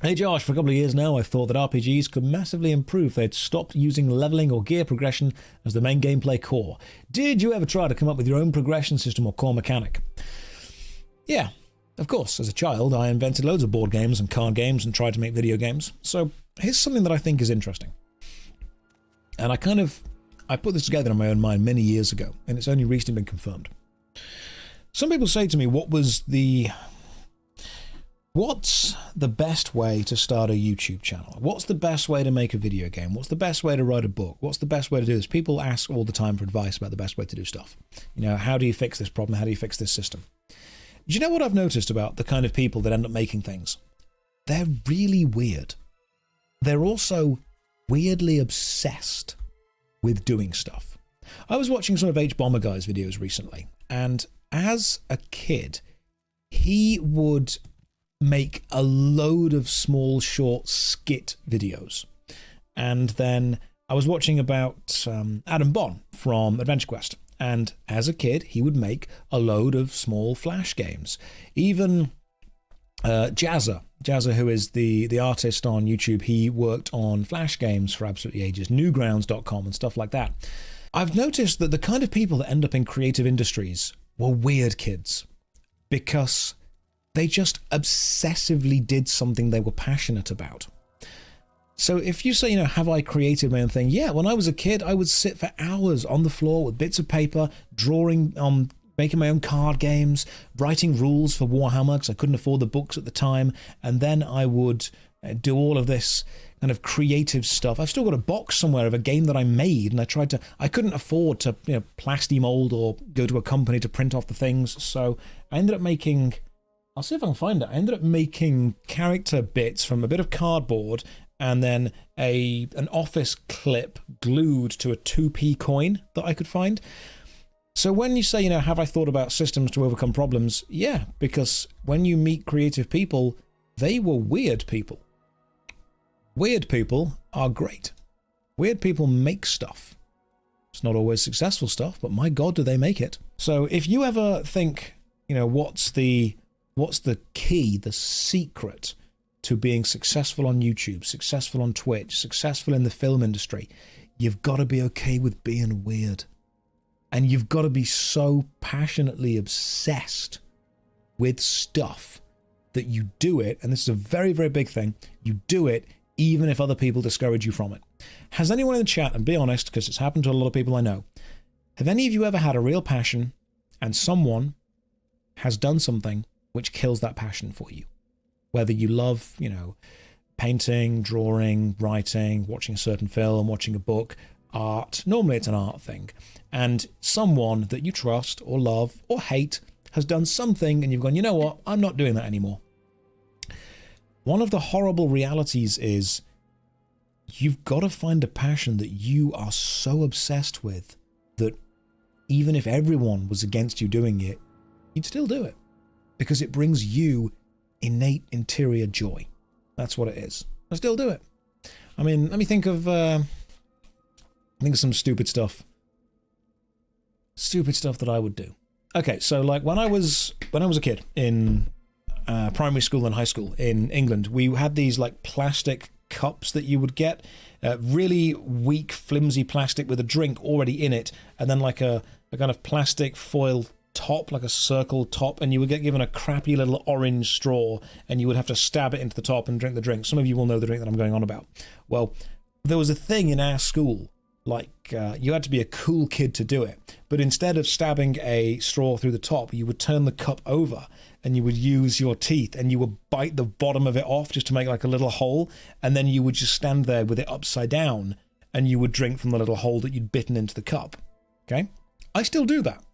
Hey Josh, for a couple of years now I've thought that RPGs could massively improve if they'd stopped using leveling or gear progression as the main gameplay core. Did you ever try to come up with your own progression system or core mechanic? Yeah, of course. As a child I invented loads of board games and card games and tried to make video games. So here's something that I think is interesting. And I put this together in my own mind many years ago, and it's only recently been confirmed. Some people say to me, what's the best way to start a YouTube channel? What's the best way to make a video game? What's the best way to write a book? What's the best way to do this? People ask all the time for advice about the best way to do stuff. You know, how do you fix this problem? How do you fix this system? Do you know what I've noticed about the kind of people that end up making things? They're really weird. They're also weirdly obsessed with doing stuff. I was watching some of H-Bomber Guy's videos recently, and as a kid, he would make a load of small, short skit videos. And then I was watching about Adam Bonn from Adventure Quest, and as a kid, he would make a load of small flash games. Even Jazza, who is the artist on YouTube, he worked on flash games for absolutely ages, newgrounds.com and stuff like that. I've noticed that the kind of people that end up in creative industries were weird kids because they just obsessively did something they were passionate about. So if you say, you know, have I created my own thing? Yeah, when I was a kid, I would sit for hours on the floor with bits of paper, drawing, making my own card games, writing rules for Warhammer because I couldn't afford the books at the time, and then I would do all of this kind of creative stuff. I've still got a box somewhere of a game that I made, and I couldn't afford to, you know, plasti mold or go to a company to print off the things, so I ended up making, I'll see if I can find it, I ended up making character bits from a bit of cardboard and then an office clip glued to a 2p coin that I could find. So when you say, you know, have I thought about systems to overcome problems? Yeah, because when you meet creative people, they were weird people. Weird people are great. Weird people make stuff. It's not always successful stuff, but my God, do they make it. So if you ever think, you know, what's the key, the secret to being successful on YouTube, successful on Twitch, successful in the film industry, you've got to be okay with being weird. And you've got to be so passionately obsessed with stuff that you do it, and this is a very, very big thing, you do it even if other people discourage you from it. Has anyone in the chat, and be honest, because it's happened to a lot of people I know, have any of you ever had a real passion and someone has done something which kills that passion for you? Whether you love, you know, painting, drawing, writing, watching a certain film, watching a book, art, normally it's an art thing, and someone that you trust or love or hate has done something and you've gone, you know what, I'm not doing that anymore. One of the horrible realities is you've got to find a passion that you are so obsessed with that even if everyone was against you doing it, you'd still do it because it brings you innate interior joy. That's what it is. I still do it. I mean, let me think of some stupid stuff. Stupid stuff that I would do. Okay, so like when I was a kid in primary school and high school in England, we had these like plastic cups that you would get, really weak, flimsy plastic with a drink already in it, and then like a kind of plastic foil top, like a circle top, and you would get given a crappy little orange straw, and you would have to stab it into the top and drink the drink. Some of you will know the drink that I'm going on about. Well, there was a thing in our school, like you had to be a cool kid to do it, but instead of stabbing a straw through the top, you would turn the cup over and you would use your teeth and you would bite the bottom of it off just to make like a little hole, and then you would just stand there with it upside down and you would drink from the little hole that you'd bitten into the cup. Okay? I still do that.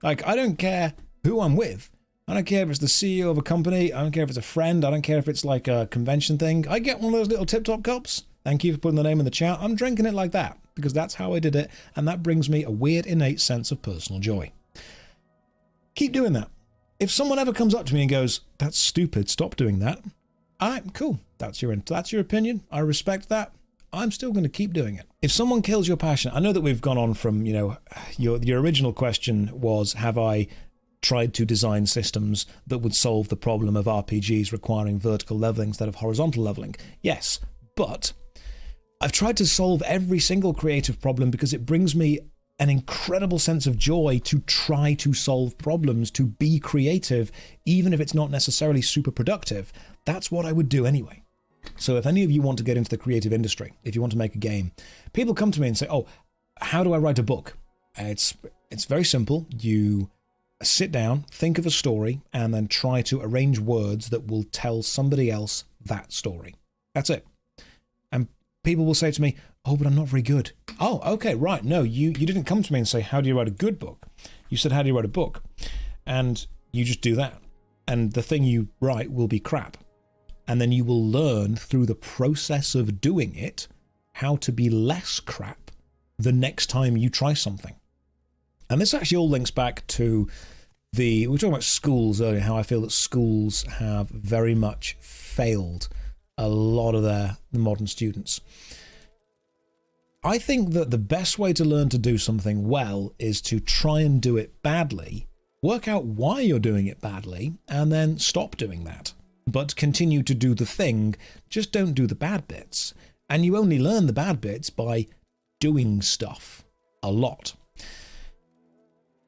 Like, I don't care who I'm with. I don't care if it's the CEO of a company. I don't care if it's a friend. I don't care if it's like a convention thing. I get one of those little tip-top cups. Thank you for putting the name in the chat. I'm drinking it like that because that's how I did it, and that brings me a weird innate sense of personal joy. Keep doing that. If someone ever comes up to me and goes, that's stupid, stop doing that, I'm cool. That's your opinion. I respect that. I'm still going to keep doing it. If someone kills your passion, I know that we've gone on from, you know, your original question was, have I tried to design systems that would solve the problem of RPGs requiring vertical leveling instead of horizontal leveling. Yes, but I've tried to solve every single creative problem because it brings me an incredible sense of joy to try to solve problems, to be creative, even if it's not necessarily super productive. That's what I would do anyway. So if any of you want to get into the creative industry, if you want to make a game, people come to me and say, oh, how do I write a book? It's very simple. You sit down, think of a story, and then try to arrange words that will tell somebody else that story. That's it. And people will say to me, oh, but I'm not very good. Oh, okay, right. No, you didn't come to me and say, how do you write a good book? You said, how do you write a book? And you just do that. And the thing you write will be crap. And then you will learn through the process of doing it how to be less crap the next time you try something. And this actually all links back to we were talking about schools earlier, how I feel that schools have very much failed a lot of the modern students. I think that the best way to learn to do something well is to try and do it badly, work out why you're doing it badly, and then stop doing that. But continue to do the thing, just don't do the bad bits. And you only learn the bad bits by doing stuff a lot.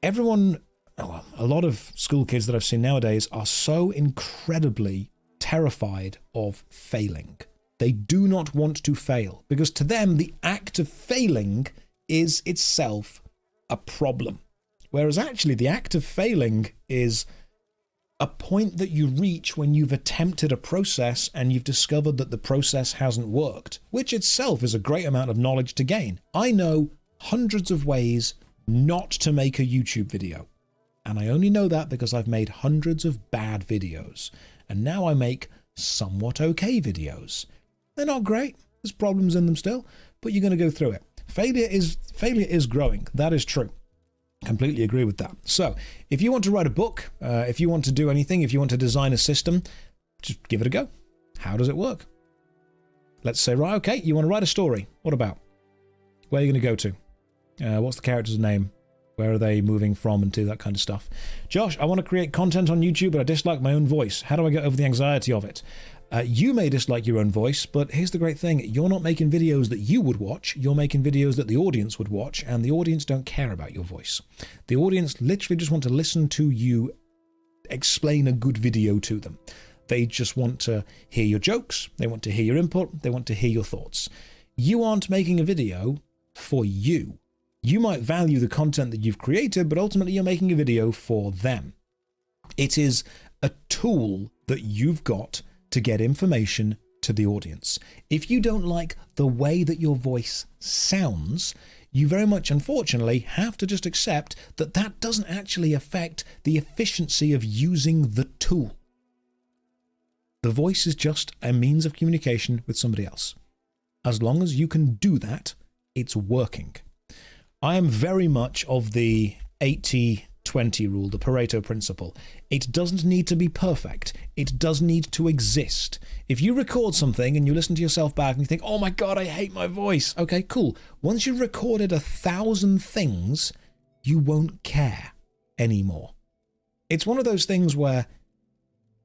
A lot of school kids that I've seen nowadays are so incredibly terrified of failing. They do not want to fail, because to them, the act of failing is itself a problem. Whereas actually, the act of failing is a point that you reach when you've attempted a process and you've discovered that the process hasn't worked, which itself is a great amount of knowledge to gain. I know hundreds of ways not to make a YouTube video. And I only know that because I've made hundreds of bad videos. And now I make somewhat okay videos. They're not great. There's problems in them still, but you're going to go through it. Failure is growing. That is true. Completely agree with that. So if you want to write a book, if you want to do anything, if you want to design a system, just give it a go. How does it work? Let's say, right, okay, you want to write a story. What about? Where are you going to go to? What's the character's name? Where are they moving from and to, that kind of stuff. Josh, I want to create content on YouTube, but I dislike my own voice. How do I get over the anxiety of it? You may dislike your own voice, but here's the great thing. You're not making videos that you would watch. You're making videos that the audience would watch, and the audience don't care about your voice. The audience literally just want to listen to you explain a good video to them. They just want to hear your jokes. They want to hear your input. They want to hear your thoughts. You aren't making a video for you. You might value the content that you've created, but ultimately you're making a video for them. It is a tool that you've got to get information to the audience. If you don't like the way that your voice sounds, you very much, unfortunately, have to just accept that that doesn't actually affect the efficiency of using the tool. The voice is just a means of communication with somebody else. As long as you can do that, it's working. I am very much of the 80-20 rule, the Pareto principle. It doesn't need to be perfect. It does need to exist. If you record something and you listen to yourself back and you think, oh my God, I hate my voice. Okay, cool. Once you've recorded 1,000 things, you won't care anymore. It's one of those things where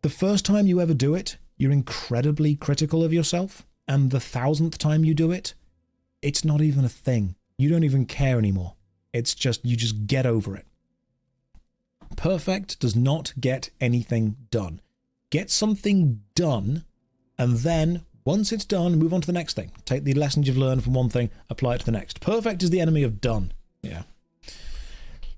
the first time you ever do it, you're incredibly critical of yourself. And the 1,000th time you do it, it's not even a thing. You don't even care anymore. It's just, you just get over it. Perfect does not get anything done. Get something done, and then, once it's done, move on to the next thing. Take the lessons you've learned from one thing, apply it to the next. Perfect is the enemy of done. Yeah.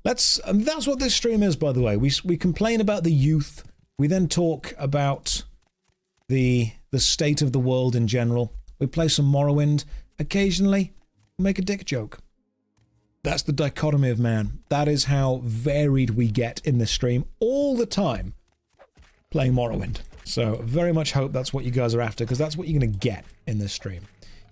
That's what this stream is, by the way. We complain about the youth. We then talk about the state of the world in general. We play some Morrowind. Occasionally, make a dick joke. That's the dichotomy of man. That is how varied we get in this stream all the time playing Morrowind. So very much hope that's what you guys are after, because that's what you're going to get in this stream.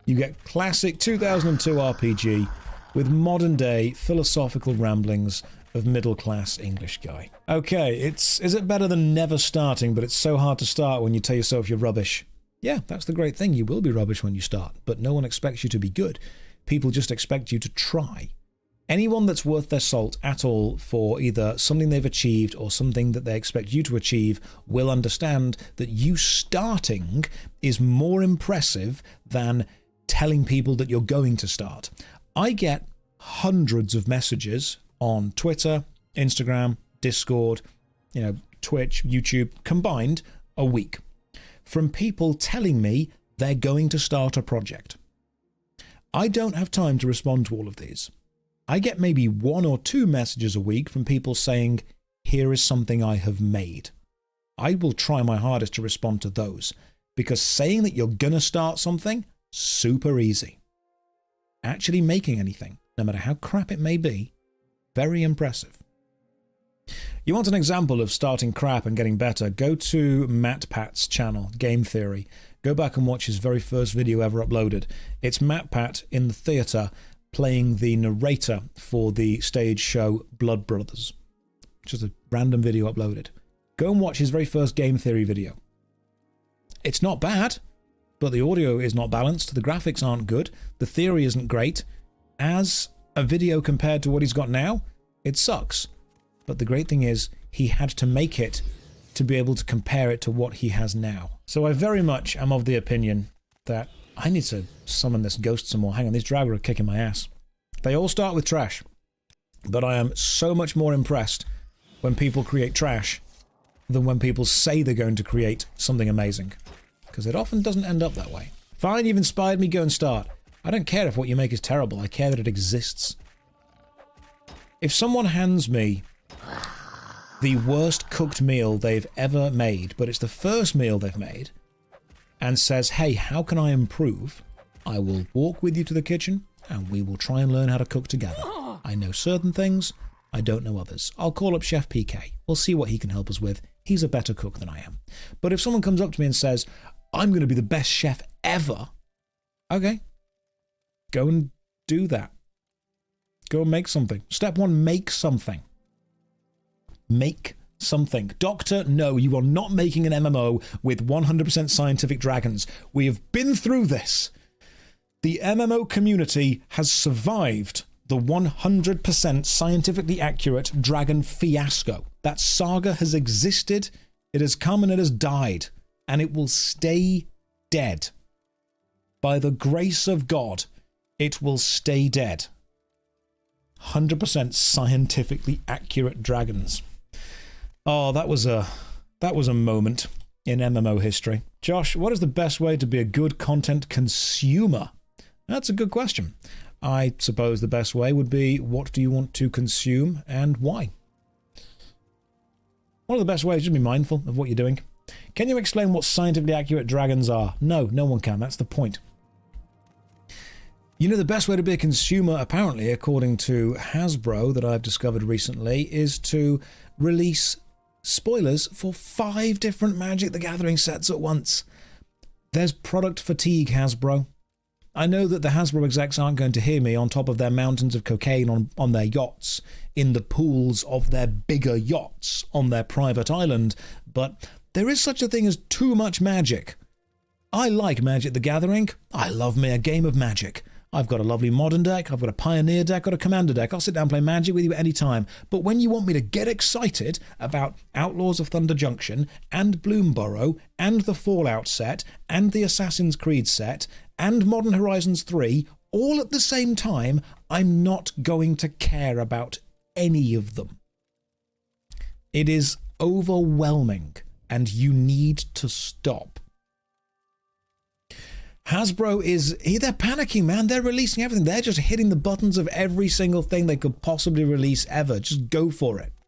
You get classic 2002 RPG with modern day philosophical ramblings of middle-class English guy. Okay, is it better than never starting, but it's so hard to start when you tell yourself you're rubbish? Yeah, that's the great thing. You will be rubbish when you start, but no one expects you to be good. People just expect you to try. Anyone that's worth their salt at all for either something they've achieved or something that they expect you to achieve will understand that you starting is more impressive than telling people that you're going to start. I get hundreds of messages on Twitter, Instagram, Discord, Twitch, YouTube, combined a week from people telling me they're going to start a project. I don't have time to respond to all of these. I get maybe 1 or 2 messages a week from people saying, here is something I have made. I will try my hardest to respond to those, because saying that you're going to start something, super easy. Actually making anything, no matter how crap it may be, very impressive. You want an example of starting crap and getting better? Go to MatPat's channel, Game Theory. Go back and watch his very first video ever uploaded. It's MatPat in the theatre playing the narrator for the stage show Blood Brothers. Just a random video uploaded. Go and watch his very first Game Theory video. It's not bad, but the audio is not balanced, the graphics aren't good, the theory isn't great. As a video compared to what he's got now, it sucks. But the great thing is, he had to make it to be able to compare it to what he has now. So I very much am of the opinion that I need to summon this ghost some more. Hang on, these Draugr are kicking my ass. They all start with trash. But I am so much more impressed when people create trash than when people say they're going to create something amazing. Because it often doesn't end up that way. Fine, you've inspired me, go and start. I don't care if what you make is terrible, I care that it exists. If someone hands me the worst cooked meal they've ever made, but it's the first meal they've made, and says, hey, how can I improve? I will walk with you to the kitchen, and we will try and learn how to cook together. I know certain things, I don't know others. I'll call up Chef PK. We'll see what he can help us with. He's a better cook than I am. But if someone comes up to me and says, I'm going to be the best chef ever, okay, go and do that. Go and make something. Step 1, make something. Make something. Doctor, no, you are not making an MMO with 100% scientific dragons. We have been through this. The MMO community has survived the 100% scientifically accurate dragon fiasco. That saga has existed, it has come and it has died, and it will stay dead. By the grace of God, it will stay dead. 100% scientifically accurate dragons. Oh, that was a moment in MMO history. Josh, what is the best way to be a good content consumer? That's a good question. I suppose the best way would be, what do you want to consume and why? One of the best ways is to be mindful of what you're doing. Can you explain what scientifically accurate dragons are? No, no one can. That's the point. You know, the best way to be a consumer, apparently, according to Hasbro, that I've discovered recently, is to release spoilers for 5 different Magic the Gathering sets at once. There's product fatigue, Hasbro. I know that the Hasbro execs aren't going to hear me on top of their mountains of cocaine on their yachts, in the pools of their bigger yachts on their private island, but there is such a thing as too much Magic. I like Magic the Gathering. I love me a game of Magic. I've got a lovely modern deck, I've got a pioneer deck, I've got a commander deck. I'll sit down and play Magic with you at any time. But when you want me to get excited about Outlaws of Thunder Junction and Bloomburrow and the Fallout set and the Assassin's Creed set and Modern Horizons 3 all at the same time, I'm not going to care about any of them. It is overwhelming and you need to stop. Hasbro they're panicking, man. They're releasing everything. They're just hitting the buttons of every single thing they could possibly release ever. Just go for it.